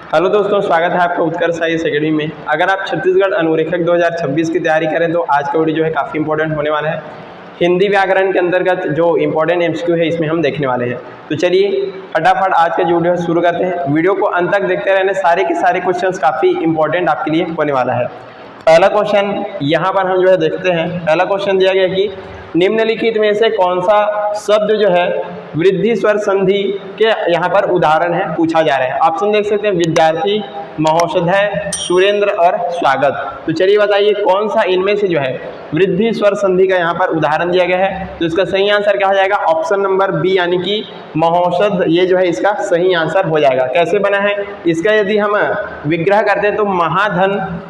Hello दोस्तों, स्वागत है आपका उत्कर्ष आईएएस अकेडमी में। अगर आप छत्तीसगढ़ अनुरेखक 2026 की तैयारी करें तो आज का वीडियो जो है काफ़ी इंपॉर्टेंट होने वाला है। हिंदी व्याकरण के अंतर्गत जो इंपॉर्टेंट एमसीक्यू है इसमें हम देखने वाले हैं। तो चलिए फटाफट आज का जो वीडियो है शुरू करते हैं। वीडियो को अंत तक देखते रहने, सारे के सारे क्वेश्चंस काफ़ी इंपॉर्टेंट आपके लिए होने वाला है। पहला क्वेश्चन यहाँ पर हम जो है देखते हैं। पहला क्वेश्चन दिया गया कि निम्नलिखित में से कौन सा शब्द जो है वृद्धि स्वर संधि के यहाँ पर उदाहरण है, पूछा जा रहा है। ऑप्शन देख सकते हैं, विद्यार्थी, महोषधय, सुरेंद्र और स्वागत। तो चलिए बताइए कौन सा इनमें से जो है वृद्धि स्वर संधि का यहाँ पर उदाहरण दिया गया है। तो इसका सही आंसर क्या हो जाएगा? ऑप्शन नंबर बी यानी कि महोषध, ये जो है इसका सही आंसर हो जाएगा। कैसे बना है इसका यदि हम विग्रह करते हैं तो महाधन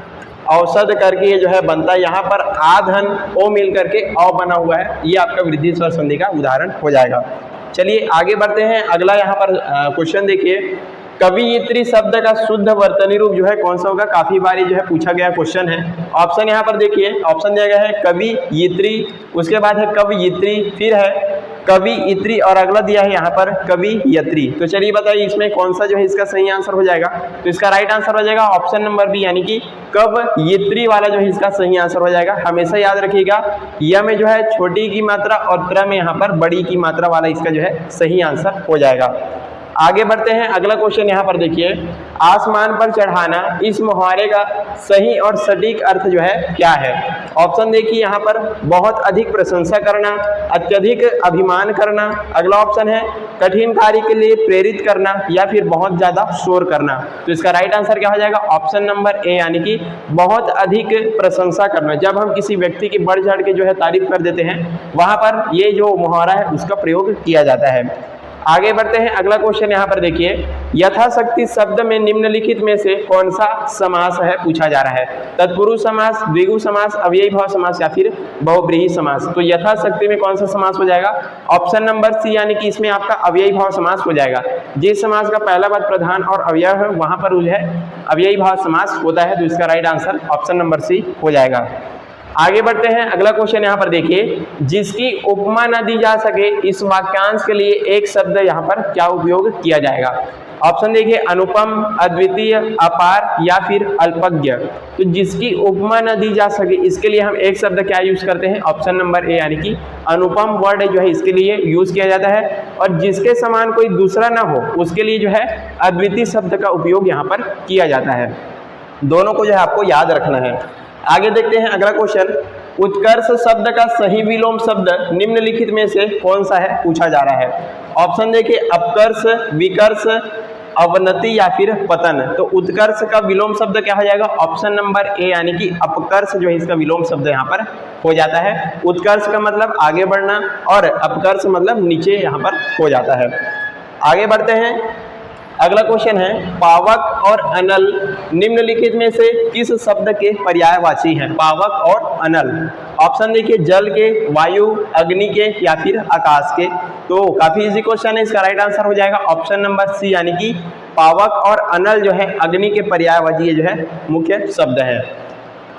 औषध करके ये जो है बनता है। यहाँ पर आधन ओ मिल करके औ बना हुआ है, ये आपका वृद्धि स्वर संधि का उदाहरण हो जाएगा। चलिए आगे बढ़ते हैं। अगला यहाँ पर क्वेश्चन देखिए, कवियित्री शब्द का शुद्ध वर्तनी रूप जो है कौन सा होगा? काफी बार जो है पूछा गया क्वेश्चन है। ऑप्शन यहाँ पर देखिए, ऑप्शन दिया गया है कवियित्री, उसके बाद है कवियित्री, फिर है कवियित्री और अगला दिया है यहाँ पर कवियत्री। तो चलिए बताइए इसमें कौन सा जो है इसका सही आंसर हो जाएगा? तो इसका राइट आंसर हो जाएगा ऑप्शन नंबर बी यानी कि कवियत्री वाला जो है इसका सही आंसर हो जाएगा। हमेशा याद रखिएगा, य में जो है छोटी की मात्रा और त्र में यहाँ पर बड़ी की मात्रा वाला इसका जो है सही आंसर हो जाएगा। आगे बढ़ते हैं। अगला क्वेश्चन यहाँ पर देखिए, आसमान पर चढ़ाना इस मुहावरे का सही और सटीक अर्थ जो है क्या है? ऑप्शन देखिए यहाँ पर, बहुत अधिक प्रशंसा करना, अत्यधिक अभिमान करना, अगला ऑप्शन है कठिन कार्य के लिए प्रेरित करना, या फिर बहुत ज्यादा शोर करना। तो इसका राइट आंसर क्या हो जाएगा? ऑप्शन नंबर ए यानी कि बहुत अधिक प्रशंसा करना। जब हम किसी व्यक्ति की बढ़ चढ़ के जो है तारीफ कर देते हैं, वहां पर ये जो मुहावरा है उसका प्रयोग किया जाता है। आगे बढ़ते हैं। अगला क्वेश्चन यहाँ पर देखिए, यथाशक्ति शब्द में निम्नलिखित में से कौन सा समास है, पूछा जा रहा है। तत्पुरुष समास, द्विगु समास, अव्ययी भाव समास या फिर बहुब्रीहि समास। तो यथाशक्ति में कौन सा समास हो जाएगा? ऑप्शन नंबर सी यानी कि इसमें आपका अव्ययी भाव समास हो जाएगा। जिस समास का पहला पद प्रधान और अव्यय है वहां पर जो है अव्ययी भाव समास होता है। तो इसका right answer option number C हो जाएगा। आगे बढ़ते हैं। अगला क्वेश्चन यहाँ पर देखिए, जिसकी उपमा न दी जा सके इस वाक्यांश के लिए एक शब्द यहाँ पर क्या उपयोग किया जाएगा? ऑप्शन देखिए, अनुपम, अद्वितीय, अपार या फिर अल्पज्ञ। तो जिसकी उपमा न दी जा सके इसके लिए हम एक शब्द क्या यूज करते हैं? ऑप्शन नंबर ए यानी कि अनुपम वर्ड जो है इसके लिए यूज किया जाता है। और जिसके समान कोई दूसरा ना हो उसके लिए जो है अद्वितीय शब्द का उपयोग यहाँ पर किया जाता है। दोनों को जो है आपको याद रखना है। आगे देखते हैं। अगला क्वेश्चन, उत्कर्ष शब्द का सही विलोम शब्द निम्नलिखित में से कौन सा है, पूछा जा रहा है। ऑप्शन देखिए, अपकर्ष, विकर्ष, अवनति या फिर पतन। तो उत्कर्ष का विलोम शब्द क्या हो जाएगा? ऑप्शन नंबर ए यानी कि अपकर्ष जो है इसका विलोम शब्द यहाँ पर हो जाता है। उत्कर्ष का मतलब आगे बढ़ना और अपकर्ष मतलब नीचे यहाँ पर हो जाता है। आगे बढ़ते हैं। अगला क्वेश्चन है, पावक और अनल निम्नलिखित में से किस शब्द के पर्यायवाची हैं? पावक और अनल। ऑप्शन देखिए, जल के, वायु, अग्नि के या फिर आकाश के। तो काफी इजी क्वेश्चन है, इसका राइट आंसर हो जाएगा ऑप्शन नंबर सी यानी कि पावक और अनल जो है अग्नि के पर्यायवाची जो है मुख्य शब्द है।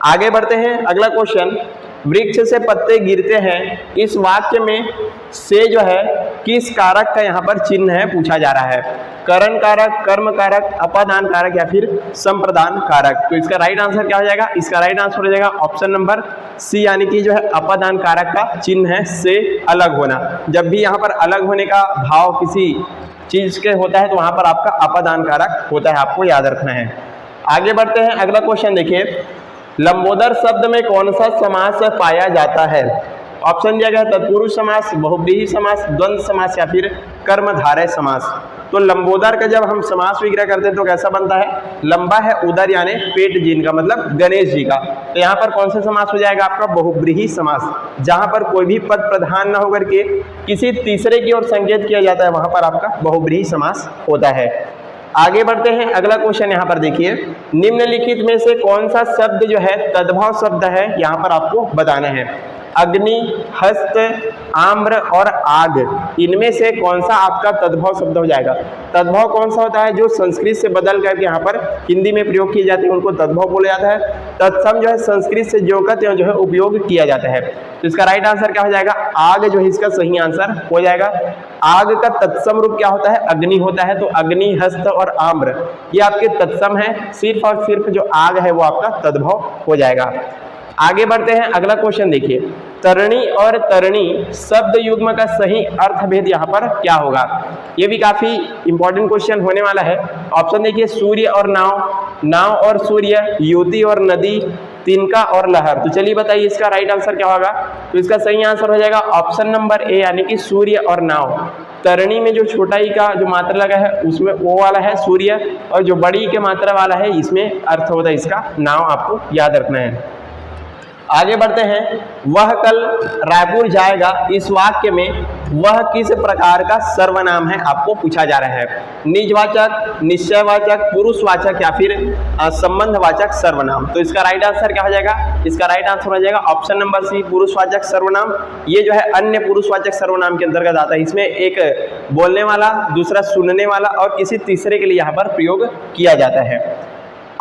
आगे बढ़ते हैं। अगला क्वेश्चन, वृक्ष से पत्ते गिरते हैं इस वाक्य में से जो है किस कारक का यहाँ पर चिन्ह है, पूछा जा रहा है। करण कारक, कर्म कारक, अपादान कारक या फिर संप्रदान कारक। तो इसका राइट आंसर क्या हो जाएगा? इसका राइट आंसर हो जाएगा ऑप्शन नंबर सी यानी कि जो है अपादान कारक का चिन्ह है से अलग होना। जब भी यहाँ पर अलग होने का भाव किसी चीज के होता है तो वहां पर आपका अपादान कारक होता है, आपको याद रखना है। आगे बढ़ते हैं। अगला क्वेश्चन देखिए, लंबोदर शब्द में कौन सा समास पाया जाता है? ऑप्शन दिया गया है तत्पुरुष समास, बहुब्रीहि समास, द्वंद्व समास या फिर कर्मधारय समास। तो लंबोदर का जब हम समास विग्रह करते हैं तो कैसा बनता है? लंबा है उदर यानी पेट जिनका मतलब गणेश जी का। तो यहाँ पर कौन सा समास हो जाएगा? आपका बहुब्रीहि समास। जहां पर कोई भी पद प्रधान न होकर के किसी तीसरे की ओर संकेत किया जाता है वहां पर आपका बहुब्रीहि समास होता है। आगे बढ़ते हैं। अगला क्वेश्चन यहाँ पर देखिए, निम्नलिखित में से कौन सा शब्द जो है तद्भव शब्द है, यहाँ पर आपको बताना है। अग्नि, हस्त, आम्र और आग, इनमें से कौन सा आपका तद्भव शब्द हो जाएगा? तद्भव कौन सा होता है? जो संस्कृत से बदल करके यहाँ पर हिंदी में प्रयोग किए जाते हैं उनको तद्भव बोला जाता है। तत्सम जो है संस्कृत से ज्यों का त्यों जो है उपयोग किया जाता है। तो इसका राइट आंसर क्या हो जाएगा? आग जो है इसका सही आंसर हो जाएगा। आग का तत्सम रूप क्या होता है? अग्नि होता है। तो अग्नि, हस्त और आम्र ये आपके तत्सम है, सिर्फ और सिर्फ जो आग है वो आपका तद्भव हो जाएगा। आगे बढ़ते हैं, अगला क्वेश्चन देखिए, तरणी और तरणी शब्द युग्म का सही अर्थभेद यहाँ पर क्या होगा? ये भी काफी इंपॉर्टेंट क्वेश्चन होने वाला है। ऑप्शन देखिए, सूर्य और नाव, नाव और सूर्य, युति और नदी, तिनका और लहर। तो चलिए बताइए इसका राइट आंसर क्या होगा? तो इसका सही आंसर हो जाएगा ऑप्शन नंबर ए, यानी कि सूर्य और नाव। तरणी में जो छोटा ई का जो मात्रा लगा है उसमें वो वाला है सूर्य, और जो बड़ी के मात्रा वाला है इसमें अर्थ होता है इसका नाव, आपको याद रखना है। आगे बढ़ते हैं, वह कल रायपुर जाएगा, इस वाक्य में वह किस प्रकार का सर्वनाम है आपको पूछा जा रहा है? निजवाचक, निश्चयवाचक, पुरुषवाचक या फिर संबंधवाचक सर्वनाम। तो इसका राइट आंसर क्या हो जाएगा? इसका राइट आंसर हो जाएगा ऑप्शन नंबर सी, पुरुषवाचक सर्वनाम। ये जो है अन्य पुरुषवाचक सर्वनाम के अंतर्गत आता है। इसमें एक बोलने वाला, दूसरा सुनने वाला और किसी तीसरे के लिए यहाँ पर प्रयोग किया जाता है।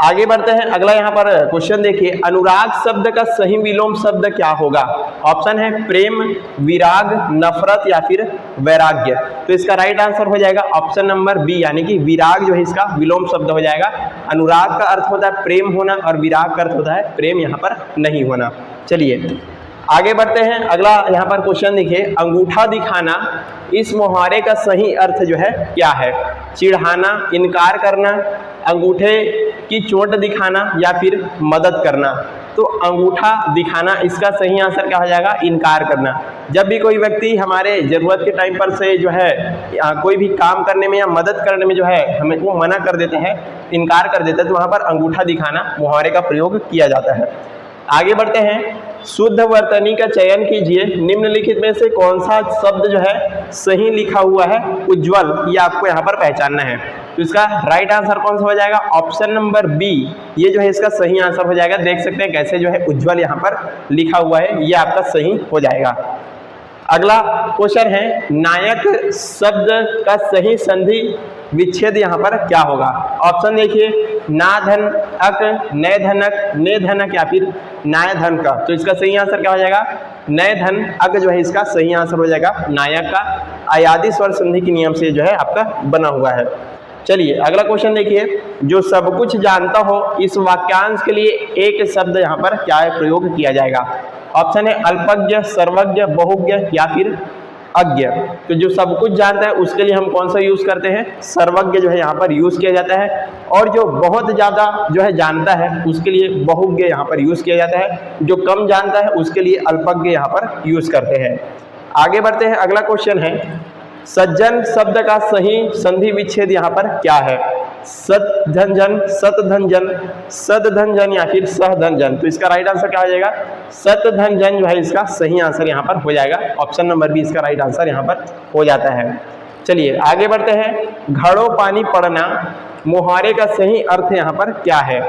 आगे बढ़ते हैं, अगला यहाँ पर क्वेश्चन देखिए, अनुराग शब्द का सही विलोम शब्द क्या होगा? ऑप्शन है प्रेम, विराग, नफरत या फिर वैराग्य। तो इसका राइट आंसर हो जाएगा ऑप्शन नंबर बी, यानी कि विराग जो है इसका विलोम शब्द हो जाएगा। अनुराग का अर्थ होता है प्रेम होना और विराग का अर्थ होता है प्रेम यहाँ पर नहीं होना। चलिए आगे बढ़ते हैं, अगला यहाँ पर क्वेश्चन देखिए, अंगूठा दिखाना इस मुहावरे का सही अर्थ जो है क्या है? चिढ़ाना, इनकार करना, अंगूठे की चोट दिखाना या फिर मदद करना। तो अंगूठा दिखाना इसका सही आंसर क्या हो जाएगा? इनकार करना। जब भी कोई व्यक्ति हमारे जरूरत के टाइम पर से जो है कोई भी काम करने में या मदद करने में जो है हमें वो मना कर देते हैं, इनकार कर देते हैं, तो वहाँ पर अंगूठा दिखाना मुहावरे का प्रयोग किया जाता है। आगे बढ़ते हैं, शुद्ध वर्तनी का चयन कीजिए, निम्नलिखित में से कौन सा शब्द जो है सही लिखा हुआ है? उज्ज्वल, ये आपको यहाँ पर पहचानना है। तो इसका राइट आंसर कौन सा हो जाएगा? ऑप्शन नंबर बी, ये जो है इसका सही आंसर हो जाएगा। देख सकते हैं कैसे जो है उज्ज्वल यहाँ पर लिखा हुआ है, ये आपका सही हो जाएगा। अगला क्वेश्चन है, नायक शब्द का सही संधि विच्छेद यहाँ पर क्या होगा? ऑप्शन देखिए, ना धन अक, नय धनक, ने धनक या फिर नाय धन का। तो इसका सही आंसर क्या हो जाएगा? नय धन अक जो है इसका सही आंसर हो जाएगा। नायक का अयादि स्वर संधि के नियम से जो है आपका बना हुआ है। चलिए अगला क्वेश्चन देखिए, जो सब कुछ जानता हो इस वाक्यांश के लिए एक शब्द यहाँ पर क्या है प्रयोग किया जाएगा? ऑप्शन है अल्पज्ञ, सर्वज्ञ, बहुज्ञ या फिर अज्ञ। तो जो सब कुछ जानता है उसके लिए हम कौन सा यूज करते हैं? सर्वज्ञ जो है यहाँ पर यूज किया जाता है। और जो बहुत ज्यादा जो है जानता है उसके लिए बहुज्ञ यहाँ पर यूज किया जाता है। जो कम जानता है उसके लिए अल्पज्ञ यहाँ पर यूज करते हैं। आगे बढ़ते हैं, अगला क्वेश्चन है, सज्जन शब्द का सही संधि विच्छेद यहाँ पर क्या है? सत धन जन, सत धन जन, सद धन जन या फिर सह धन जन। तो इसका राइट आंसर क्या हो जाएगा? सत धन जन जो है इसका सही आंसर यहाँ पर हो जाएगा। ऑप्शन नंबर बी इसका राइट आंसर यहाँ पर हो जाता है। चलिए आगे बढ़ते हैं, घड़ों पानी पड़ना मुहावरे का सही अर्थ यहाँ पर क्या है?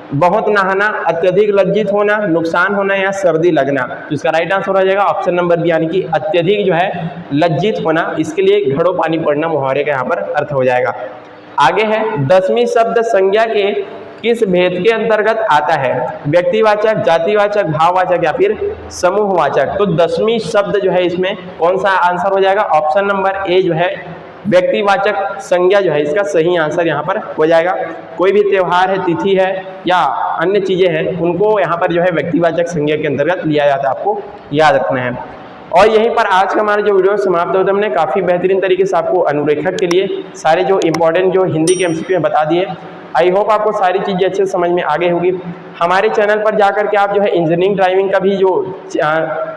बहुत नहाना, अत्यधिक लज्जित होना, नुकसान होना या सर्दी लगना। तो इसका राइट आंसर हो जाएगा ऑप्शन नंबर बी, यानी कि अत्यधिक जो है लज्जित होना, इसके लिए घड़ों पानी पड़ना मुहावरे का यहाँ पर अर्थ हो जाएगा। आगे है, 10वीं शब्द संज्ञा के किस भेद के अंतर्गत आता है? व्यक्तिवाचक, जातिवाचक, भाववाचक या फिर समूहवाचक। तो 10वीं शब्द जो है इसमें कौन सा आंसर हो जाएगा? ऑप्शन नंबर ए जो है व्यक्तिवाचक संज्ञा जो है इसका सही आंसर यहाँ पर हो जाएगा। कोई भी त्यौहार है, तिथि है या अन्य चीजें हैं, उनको यहाँ पर जो है व्यक्तिवाचक संज्ञा के अंतर्गत लिया जाता है, आपको याद रखना है। और यहीं पर आज का हमारा जो वीडियो समाप्त होता है। हमने काफ़ी बेहतरीन तरीके से आपको अनुरेखक के लिए सारे जो इंपॉर्टेंट जो हिंदी के एमसीक्यू बता दिए। आई होप आपको सारी चीज़ें अच्छे से समझ में आ गई होगी। हमारे चैनल पर जाकर के आप जो है इंजीनियरिंग ड्राइविंग का भी जो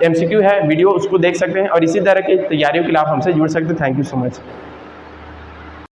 एमसीक्यू है वीडियो उसको देख सकते हैं और इसी तरह की तैयारियों के लिए आप हमसे जुड़ सकते हैं। Thank you so much.